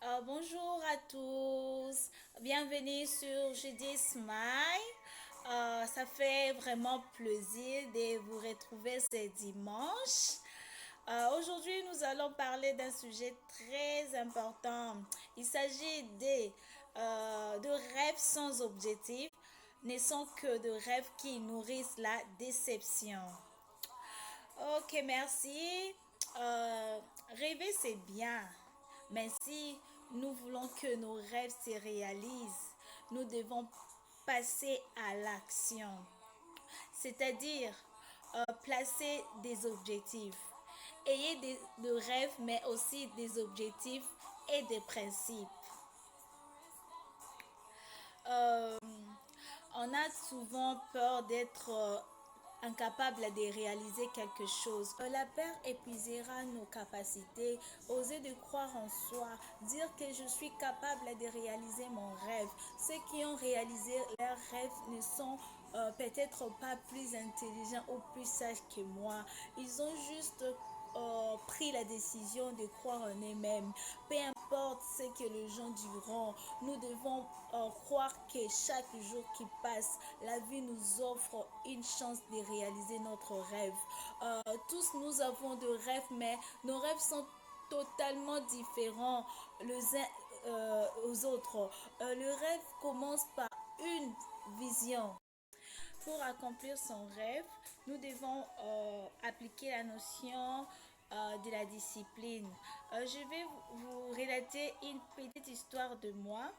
Bonjour à tous, bienvenue sur Jeudi Smile. Ça fait vraiment plaisir de vous retrouver ce dimanche. Aujourd'hui, nous allons parler d'un sujet très important. Il s'agit de rêves sans objectif, ne sont que de rêves qui nourrissent la déception. Ok, merci. Euh, Rêver, c'est bien. Mais si nous voulons que nos rêves se réalisent, nous devons passer à l'action. C'est-à-dire placer des objectifs. Ayez des rêves, mais aussi des objectifs et des principes. Euh, on a souvent peur d'être incapable de réaliser quelque chose. La peur épuisera nos capacités, oser de croire en soi, dire que je suis capable de réaliser mon rêve. Ceux qui ont réalisé leurs rêves ne sont peut-être pas plus intelligents ou plus sages que moi. Ils ont juste pris la décision de croire en eux-mêmes. Peu importe ce que les gens diront, nous devons croire que chaque jour qui passe, la vie nous offre une chance de réaliser notre rêve. Tous nous avons de rêves, mais nos rêves sont totalement différents les uns aux autres. Le rêve commence par une vision. Pour accomplir son rêve, nous devons appliquer la notion de la discipline. Je vais vous relater une petite histoire de moi.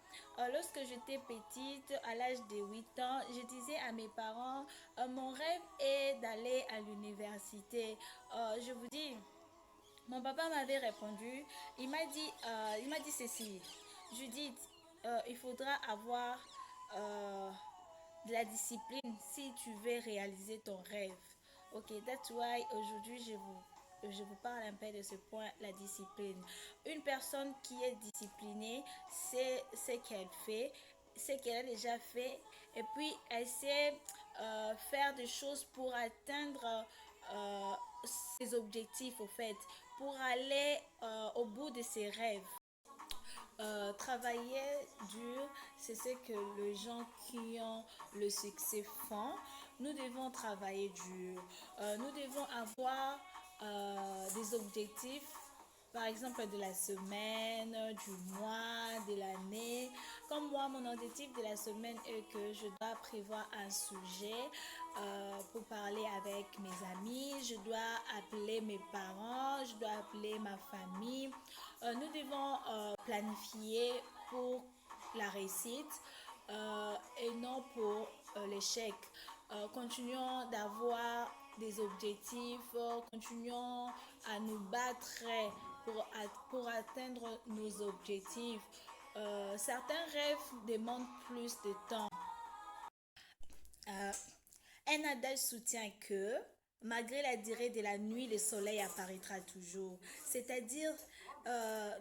Lorsque j'étais petite, à l'âge de 8 ans, je disais à mes parents, mon rêve est d'aller à l'université. Je vous dis, mon papa m'avait répondu, il m'a dit ceci, Judith, il faudra avoir euh, de la discipline si tu veux réaliser ton rêve. Ok, that's why aujourd'hui je vous parle un peu de ce point, la discipline. Une personne qui est disciplinée sait ce qu'elle fait, ce qu'elle a déjà fait, et puis elle sait faire des choses pour atteindre euh, ses objectifs, au fait, pour aller au bout de ses rêves. Travailler dur, c'est ce que les gens qui ont le succès font. Nous devons travailler dur. Nous devons avoir des objectifs, par exemple de la semaine, du mois, de l'année. Comme moi, mon objectif de la semaine est que je dois prévoir un sujet pour parler avec mes amis, je dois appeler mes parents, je dois appeler ma famille. Nous devons planifier pour la réussite et non pour l'échec. Continuons d'avoir des objectifs, continuons à nous battre pour atteindre nos objectifs. Certains rêves demandent plus de temps. Euh, un adage soutient que, malgré la durée de la nuit, le soleil apparaîtra toujours. C'est-à-dire,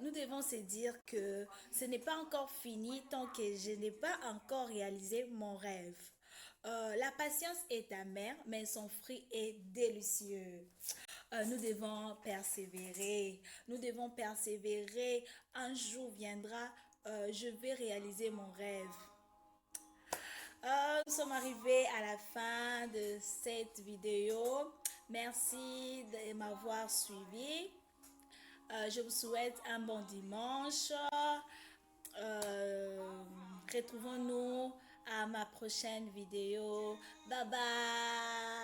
nous devons se dire que ce n'est pas encore fini tant que je n'ai pas encore réalisé mon rêve. La patience est amère, mais son fruit est délicieux. Nous devons persévérer. Nous devons persévérer. Un jour viendra, je vais réaliser mon rêve. Nous sommes arrivés à la fin de cette vidéo. Merci de m'avoir suivi. Je vous souhaite un bon dimanche. Retrouvons-nous à ma prochaine vidéo. Bye bye.